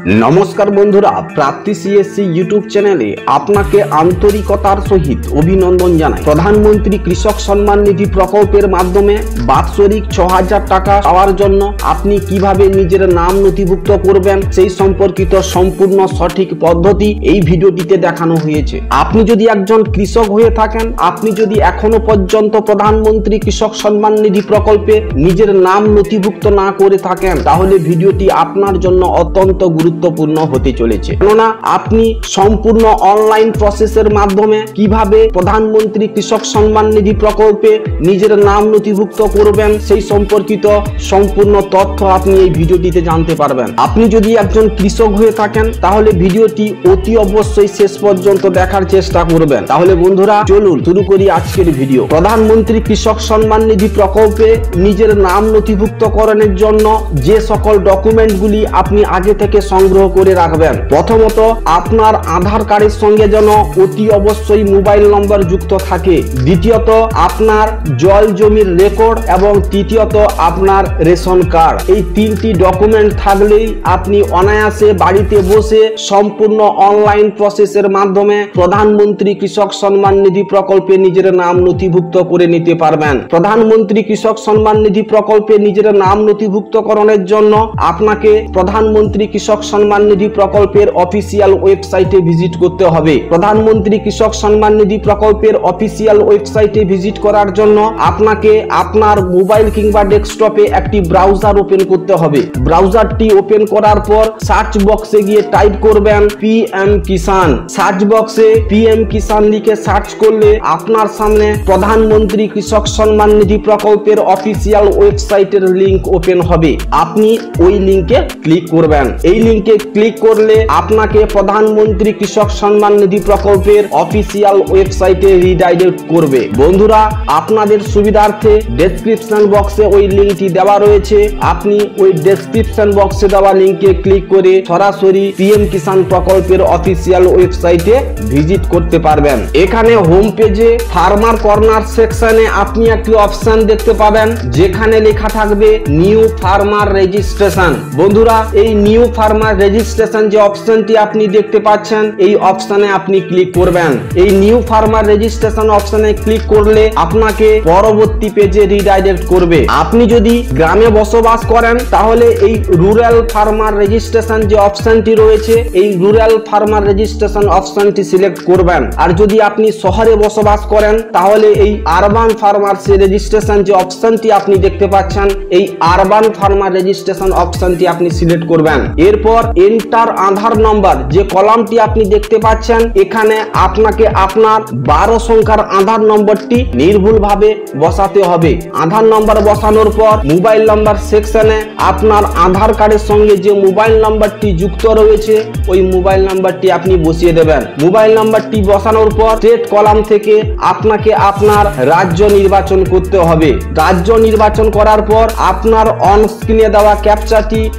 नमस्कार बंधुरा प्राप्ति सीएससी यूट्यूब चैनेले आपनाके आंतरिकतार सहित अभिनंदन जानाई। प्रधानमंत्री कृषक सम्मान निधि प्रकल्पेर माध्यमे बात्सरिक ৬০০০ टाका पाওয়ার জন্য আপনি কিভাবে নিজের নাম নথিভুক্ত করবেন সেই সম্পর্কিত সম্পূর্ণ সঠিক পদ্ধতি এই ভিডিওটিতে দেখানো হয়েছে। আপনি যদি একজন কৃষক হয়ে থাকেন, আপনি যদি এখনো পর্যন্ত প্রধানমন্ত্রী কৃষক সম্মান নিধি প্রকল্পে নিজের নাম নথিভুক্ত না করে থাকেন, তাহলে ভিডিওটি আপনার জন্য অত্যন্ত গুরুত্বপূর্ণ হতে চলেছে। কেননা আপনি সম্পূর্ণ অনলাইন প্রসেসের মাধ্যমে কিভাবে প্রধানমন্ত্রী কৃষক সম্মান নিধি প্রকল্পে নিজের নাম নথিভুক্ত করবেন সেই সম্পর্কিত সম্পূর্ণ তথ্য আপনি এই ভিডিওটিতে জানতে পারবেন। আপনি যদি একজন কৃষক হয়ে থাকেন তাহলে ভিডিওটি অতি অবশ্যই শেষ পর্যন্ত দেখার চেষ্টা করবেন। তাহলে বন্ধুরা চলুন শুরু করি আজকের ভিডিও। প্রধানমন্ত্রী কৃষক সম্মান নিধি প্রকল্পে নিজের নাম নথিভুক্তকরণের জন্য যে সকল ডকুমেন্টগুলি আপনি আগে থেকে সংগ্রহ করে রাখবেন, প্রথমত আপনার আধার কার্ডের সঙ্গে যেন অতি অবশ্যই মোবাইল নম্বর যুক্ত থাকে, দ্বিতীয়ত আপনার জল জমির রেকর্ড এবং তৃতীয়ত আপনার রেশন কার্ড। এই তিনটি ডকুমেন্ট থাকলেই আপনি অনায়াসে বাড়িতে বসে সম্পূর্ণ অনলাইন প্রসেসের মাধ্যমে প্রধানমন্ত্রী কৃষক সম্মান নিধি প্রকল্পে নিজের নাম নথিভুক্ত করে নিতে পারবেন। প্রধানমন্ত্রী কৃষক সম্মান নিধি প্রকল্পে নিজের নাম নথিভুক্তকরণের জন্য আপনাকে প্রধানমন্ত্রী কৃষক সম্মান নিধি প্রকল্পের অফিসিয়াল ওয়েবসাইটে ভিজিট করতে হবে। প্রধানমন্ত্রী কৃষক সম্মান নিধি প্রকল্পের অফিসিয়াল ওয়েবসাইটে ভিজিট করার জন্য আপনাকে আপনার মোবাইল কিংবা ডেস্কটপে একটি ব্রাউজার ওপেন করতে হবে। ব্রাউজারটি ওপেন করার পর সার্চ বক্সে গিয়ে টাইপ করবেন পিএম কিষান। সার্চ বক্সে পিএম কিষান লিখে সার্চ করলে আপনার সামনে প্রধানমন্ত্রী কৃষক সম্মান নিধি প্রকল্পের অফিসিয়াল ওয়েবসাইটের লিংক ওপেন হবে। আপনি ওই লিংকে ক্লিক করবেন। এই লিংকে ক্লিক করলে আপনাকে প্রধানমন্ত্রী কৃষক সম্মান নিধি প্রকল্পের অফিসিয়াল ওয়েবসাইটে রিডাইরেক্ট করবে। বন্ধুরা আপনাদের সুবিধার্থে ডেসক্রিপশন বক্সে ওই লিংকটি দেওয়া রয়েছে, আপনি ওই ডেসক্রিপশন বক্সে দেওয়া লিংকে ক্লিক করে সরাসরি পিএম কিষান প্রকল্পের অফিসিয়াল ওয়েবসাইটে ভিজিট করতে পারবেন। এখানে হোম পেজে ফার্মার কর্নার সেকশনে আপনি একটি অপশন দেখতে পাবেন যেখানে লেখা থাকবে নিউ ফার্মার রেজিস্ট্রেশন। বন্ধুরা এই নিউ ফার্মার রেজিস্ট্রেশন যে অপশনটি আপনি দেখতে পাচ্ছেন, এই অপশনে আপনি ক্লিক করবেন। এই নিউ ফার্মার রেজিস্ট্রেশন অপশনে ক্লিক করলে আপনাকে পরবর্তী পেজে রিডাইরেক্ট করবে। আপনি যদি গ্রামে বসবাস করেন তাহলে এই রুরাল ফার্মার রেজিস্ট্রেশন যে অপশনটি রয়েছে, এই রুরাল ফার্মার রেজিস্ট্রেশন অপশনটি সিলেক্ট করবেন। আর যদি আপনি শহরে বসবাস করেন তাহলে এই আরবান ফার্মার রেজিস্ট্রেশন যে অপশনটি আপনি দেখতে পাচ্ছেন, এই আরবান ফার্মার রেজিস্ট্রেশন অপশনটি আপনি সিলেক্ট করবেন। এরপর এন্টার আধার নম্বর যে কলামটি আপনি দেখতে পাচ্ছেন, এখানে আপনাকে আপনার 12 সংখ্যার আধার নম্বরটি নির্ভুলভাবে বসাতে হবে। আধার নম্বর বসানোর পর মোবাইল নম্বর সেকশনে আপনার আধার কার্ডের সঙ্গে যে মোবাইল নম্বরটি যুক্ত রয়েছে ওই মোবাইল নম্বরটি আপনি বসিয়ে দেবেন। মোবাইল নম্বরটি বসানোর পর স্টেট কলাম থেকে আপনাকে আপনার রাজ্য নির্বাচন করতে হবে। রাজ্য নির্বাচন করার পর আপনার অন স্ক্রিনে দেওয়া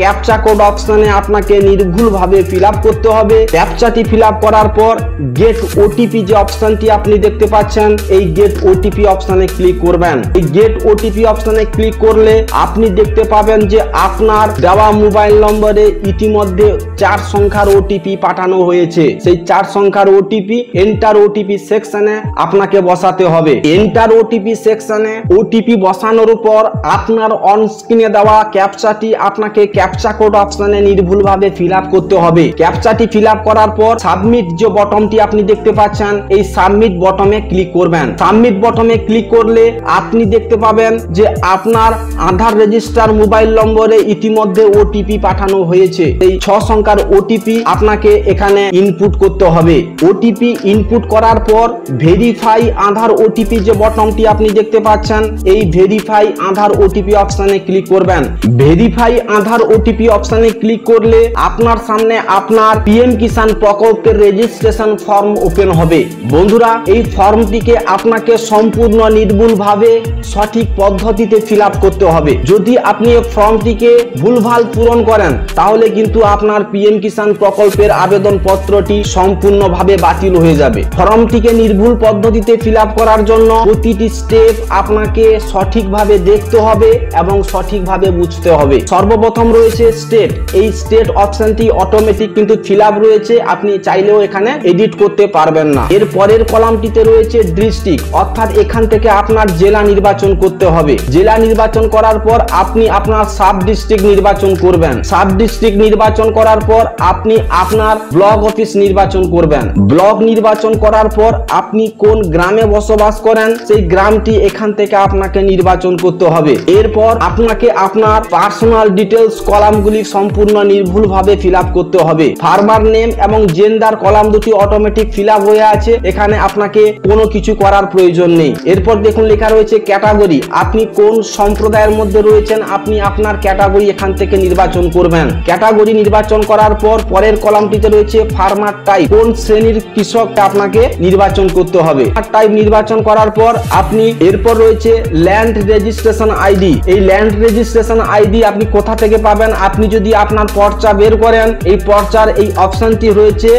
ক্যাপচা কোড অপশনে আপনাকে নির্ভুলভাবে ফিল আপ করতে হবে। ক্যাপচাটি ফিল আপ করার পর গেট ওটিপি যে অপশনটি আপনি দেখতে পাচ্ছেন, এই গেট ওটিপি অপশনে ক্লিক করবেন। এই গেট ওটিপি অপশনে ক্লিক করলে আপনি দেখতে পাবেন যে আপনার দেওয়া মোবাইল নম্বরে ইতিমধ্যে 4 সংখ্যার ওটিপি পাঠানো হয়েছে। সেই 4 সংখ্যার ওটিপি এন্টার ওটিপি সেকশনে আপনাকে বসাতে হবে। এন্টার ওটিপি সেকশনে ওটিপি বসানোর পর আপনার অন স্ক্রিনে দেওয়া ক্যাপচাটি আপনাকে ক্যাপচা কোড অপশনে নির্ভুলভাবে ফিল আপ করতে হবে। ক্যাপচাটি ফিল আপ করার পর সাবমিট যে বটনটি আপনি দেখতে পাচ্ছেন, এই সাবমিট বটনে ক্লিক করবেন। সাবমিট বটনে ক্লিক করলে আপনি দেখতে পাবেন যে আপনার আধার রেজিস্টার মোবাইল নম্বরে ইতিমধ্যে ওটিপি পাঠানো হয়েছে। এই 6 সংখ্যার ওটিপি আপনাকে এখানে ইনপুট করতে হবে। ওটিপি ইনপুট করার পর ভেরিফাই আধার ওটিপি যে বটনটি আপনি দেখতে পাচ্ছেন, এই ভেরিফাই আধার ওটিপি অপশনে ক্লিক করবেন। ভেরিফাই আধার ওটিপি অপশনে ক্লিক করলে আপনার সামনে আপনার পিএম কিষান প্রকল্পের রেজিস্ট্রেশন ফর্ম ওপেন হবে। বন্ধুরা এই ফর্মটিকে আপনাকে সম্পূর্ণ নির্ভুলভাবে সঠিক পদ্ধতিতে ফিল আপ করতে হবে। যদি আপনি এই ফর্মটিকে ভুলভাল পূরণ করেন তাহলে কিন্তু আপনার পিএম কিষান প্রকল্পের আবেদন পত্রটি সম্পূর্ণভাবে বাতিল হয়ে যাবে। ফর্মটিকে নির্ভুল পদ্ধতিতে ফিল আপ করার জন্য প্রতিটি স্টেপ আপনাকে সঠিকভাবে দেখতে হবে এবং সঠিকভাবে বুঝতে হবে। সর্বপ্রথম রয়েছে স্টেট। এই স্টেট অপশনটি অটোমেটিক কিন্তু ফিল আপ রয়েছে, আপনি চাইলেও এখানে এডিট করতে পারবেন না। এর পরের কলামটিতে রয়েছে ডিস্ট্রিক্ট, অর্থাৎ এখান থেকে আপনার জেলা নির্বাচন করতে হবে। জেলা নির্বাচন করার পর আপনি আপনার সাব ডিস্ট্রিক্ট নির্বাচন করবেন। সাব ডিস্ট্রিক্ট নির্বাচন করার পর আপনি আপনার ব্লক অফিস নির্বাচন করবেন। ব্লক নির্বাচন করার পর আপনি কোন গ্রামে বসবাস করেন সেই গ্রামটি এখান থেকে আপনাকে নির্বাচন করতে হবে। এরপর আপনাকে আপনার পার্সোনাল ডিটেলস কলামগুলি সম্পূর্ণ নির্ভুলভাবে ফিল আপ করতে হবে। ফার্মার নেম এবং জেন্ডার কলাম দুটি অটোমেটিক ফিল আপ হয়ে আছে, এখানে আপনাকে কোনো কিছু করার প্রয়োজন নেই। এরপর দেখুন লেখা রয়েছে ক্যাটাগরি, আপনি কোন সম্প্রদায়ের মধ্যে রয়েছেন আপনি আপনার ক্যাটাগরি এখান থেকে নির্বাচন করবেন। ক্যাটাগরি নির্বাচন করার পর পরের কলামটিতে রয়েছে ফার্মার টাইপ, কোন শ্রেণীর কৃষক আপনাকে নির্বাচন করতে হবে। টাইপ নির্বাচন করার পর আপনি এরপর রয়েছে ল্যান্ড রেজিস্ট্রেশন আইডি। এই ল্যান্ড রেজিস্ট্রেশন আইডি আপনি কোথা থেকে পাবেন? আপনি যদি আপনার পর্চা বের করেন, এই পর্চার এই অপশনটি রয়েছে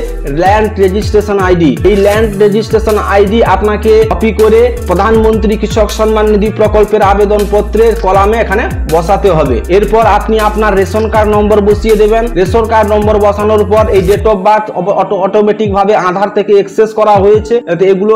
ল্যান্ড রেজিস্ট্রেশন আইডি। এই ল্যান্ড রেজিস্ট্রেশন আইডি আপনাকে কপি করে প্রধানমন্ত্রী কৃষক সম্মান নিধি প্রকল্পের আবেদন পত্রের কলামে এখানে বসাতে হবে। এরপর আপনি আপনার রেশন কার্ড নম্বর বসিয়ে দেবেন। রেশন কার্ড নম্বর বসানোর পর এই ডেট অফ বার্থ অটোমেটিক ভাবে আধার থেকে অ্যাক্সেস করা হয়েছে, এগুলো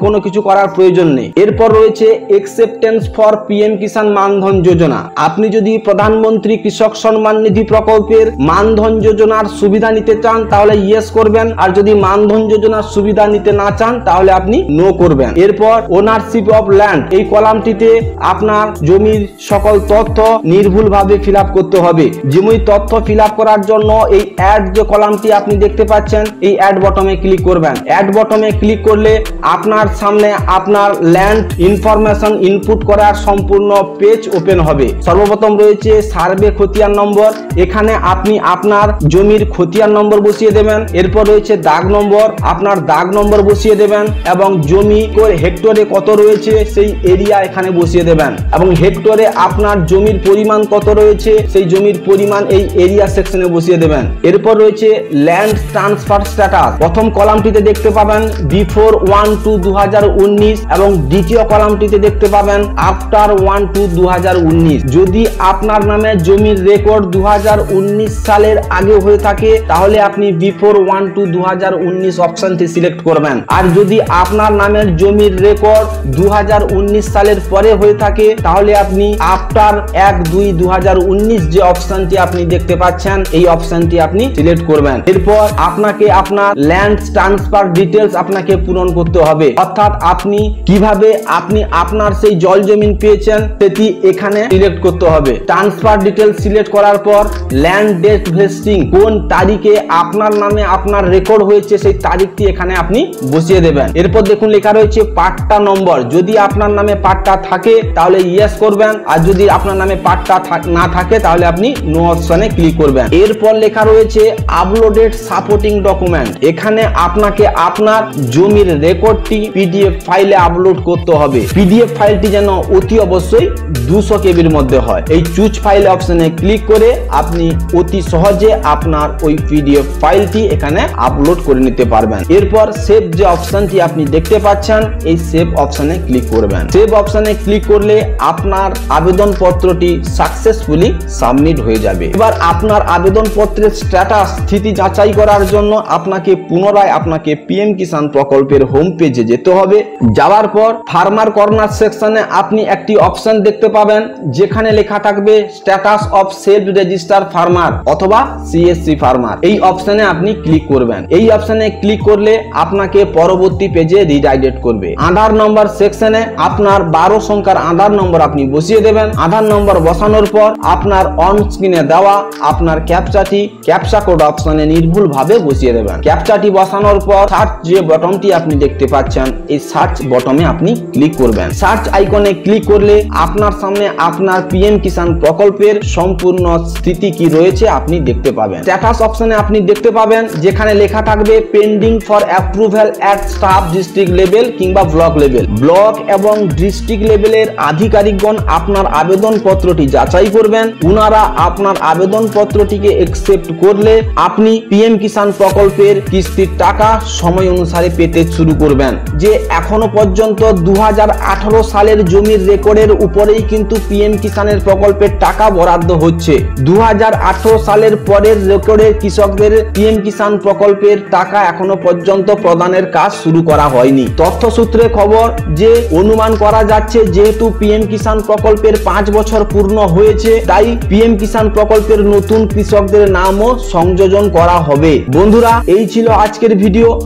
কোনো কিছু করার প্রয়োজন নেই। এরপর রয়েছে অ্যাকসেপ্টেন্স ফর পিএম কিষাণ মানধন যোজনা। আপনি যদি প্রধানমন্ত্রী কৃষক সম্মান নিধি প্রকল্পের মানধন যোজনার সুবিধা নিতে চান তাহলে ইয়েস করবেন, আর যদি মানধন যোজনার সুবিধা নিতে না চান তাহলে আপনি নো করবেন। এরপর ওনারশিপ অফ ল্যান্ড, এই কলামটিতে আপনার জমির সকল তথ্য নির্ভুলভাবে ফিল আপ করতে হবে। জমি তথ্য ফিল আপ করার জন্য এই অ্যাড যে কলামটি আপনি দেখতে পাচ্ছেন, এই অ্যাড বটমে ক্লিক করবেন। অ্যাড বটমে ক্লিক করলে আপনার সামনে আপনার ল্যান্ড ইনফরমেশন ইনপুট করার সম্পূর্ণ পেজ ওপেন হবে। সর্বপ্রথম রয়েছে সার্ভে খতিয়ান নম্বর, এখানে আপনি আপনার জমির খতিয়ান নম্বর বসিয়ে দেবেন। এরপর রয়েছে দাগ নম্বর, আপনার দাগ নম্বর বসিয়ে দেবেন এবং জমি হেক্টরে কত রয়েছে সেই এরিয়া এখানে বসিয়ে দেবেন এবং হেক্টরে আপনার জমির পরিমাণ কত রয়েছে সেই জমির পরিমাণ এই এরিয়া সেকশনে বসিয়ে দেবেন। এরপর রয়েছে ল্যান্ড ট্রান্সফার স্ট্যাটাস, প্রথম কলামটিতে দেখতে পাবেন বিফোর 1/2/2019 এবং দ্বিতীয় কলামটিতে দেখতে পাবেন আফটার 1/2/2019। যদি আপনার নামে জমির রেকর্ড 2019 সালের আগে হয়ে থাকে তাহলে আপনি বিফোর 1/2/2019 অপশনটি সিলেক্ট করবেন, আর যদি আপনার নামের জমির রেকর্ড 2019 সালের পরে হয়ে থাকে তাহলে আপনি আফটার 1/2/2019 যে অপশনটি আপনি দেখতে পাচ্ছেন এই অপশনটি আপনি সিলেক্ট করবেন। এরপর আপনাকে আপনার ল্যান্ড ট্রান্সফার ডিটেলস আপনাকে পূরণ করতে হবে, অর্থাৎ আপনি কিভাবে আপনি আপনার সেই জল জমিন পেয়েছেন সেটি এখানে সিলেক্ট করতে হবে। ট্রান্সফার ডিটেলস সিলেক্ট করার পর ল্যান্ড ডেট ভেস্টিং, কোন তারিখে আপনার নামে আপনার রেকর্ড হয়েছে সেই তারিখটি এখানে আপনি বসিয়ে দেবেন। এরপর দেখুন লেখা রয়েছে পাট্টা নম্বর, যদি আপনার নামে পাট্টা থাকে তাহলে ইয়েস করবেন, আর যদি আপনার নামে পাট্টা না থাকে তাহলে আপনি নো অপশনে ক্লিক করবেন। এরপর লেখা রয়েছে আপলোডেড সাপোর্টিং ডকুমেন্ট, এখানে আপনাকে আপনার জমির রেকর্ডটি পিডিএফ ফাইলে আপলোড করতে হবে। পিডিএফ ফাইলটি যেন অতি অবশ্যই 200 কেবির মধ্যে হয়। এই চুজ ফাইল অপশনে ক্লিক করে আপনি অতি সহজে আপনার ওই পিডিএফ ফাইলটি এখানে আপলোড করে নিতে পারবেন। এরপর সেভ যে অপশনটি আপনি দেখতে পাচ্ছেন এই সেভ অপশনে ক্লিক করবেন। সেভ অপশনে ক্লিক করলে আপনার আবেদন পত্রটি সাকসেসফুলি সাবমিট হয়ে যাবে। এবার আপনার আবেদন পত্রের স্ট্যাটাস স্থিতি যাচাই করার জন্য আপনাকে পুনরায় আপনাকে পিএম কিষাণ প্রকল্পের হোম পেজে যেতে হবে। যাওয়ার পর ফার্মার কর্নার সেকশনে আপনি একটি অপশন দেখতে পাবেন যেখানে লেখা থাকবে status of self register farmer অথবা সিএসসি ফার্মার। এই অপশনে আপনি ক্লিক করবেন। এই অপশনে ক্লিক করলে আপনাকে পরবর্তী পেজে রিডাইরেক্ট করবে। আধার নম্বর সেকশনে আপনার 12 সংখ্যার আধার নম্বর আপনি বসিয়ে দেবেন। আধার নম্বর বসানোর পর আপনার অন স্ক্রিনে দেওয়া আপনার ক্যাপচা কোড অপশনে নির্ভুলভাবে বসিয়ে দেবেন। ক্যাপচাটি বসানোর পর সার্চ যে বটনটি আপনি দেখতে পাচ্ছেন এই সার্চ বটনে আপনি ক্লিক করবেন। সার্চ আইকনে ক্লিক করলে আপনার সামনে আপনার পিএম কিষাণ প্রকল্পের সম্পূর্ণ স্থিতি কি রয়েছে আপনি দেখতে পাবেন। স্ট্যাটাস অপশনে আপনি দেখতে পাবেন যেখানে লেখা থাকবে pending for approval at staff district level কিংবা ব্লক লেভেল। ব্লক এবং ডিস্ট্রিক্ট লেভেলের আধিকারিকগণ আপনার আবেদন পত্রটি যাচাই করবেন। উনারা আপনার আবেদন পত্রটিকে একসেপ্ট করলে আপনি পিএম কিষাণ প্রকল্পের কিস্তির টাকা সময় অনুসারে পেতে শুরু করবেন। যে এখনো পর্যন্ত 2018 সালের জমির রেকর্ডের উপরেই কিন্তু পিএম কিষাণের প্রকল্পের টাকা বরাদ্দ হচ্ছে। 2018 সালের পরের রেকর্ডের কৃষকদের পিএম কিষাণ প্রকল্পের টাকা এখনো পর্যন্ত প্রদানের কাজ শুরু করা হয়নি। তথ্য সূত্রে খবর যে অনুমান করা যাচ্ছে যেহেতু পিএম কিষাণ প্রকল্পের 5 বছর পূর্ণ হয়েছে, তাই পিএম কিষাণ প্রকল্পের নতুন কৃষকদের নামও সংযোজন করা হবে। বন্ধুরা, এই ছিল আজকের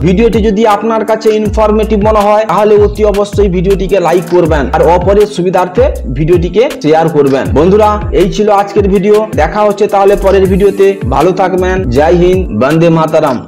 ভিডিওটি যদি আপনার কাছে ইনফরমেটিভ মনে হয় তাহলে অতি অবশ্যই ভিডিওটিকে লাইক করবেন আর অপরের সুবিধার্থে ভিডিওটিকে শেয়ার করবেন। বন্ধুরা, এই ছিল আজকের ভিডিও। দেখা হচ্ছে তাহলে পরের ভিডিওতে। ভালো থাকবেন। জয় হিন্দ, বন্দে মাতরম।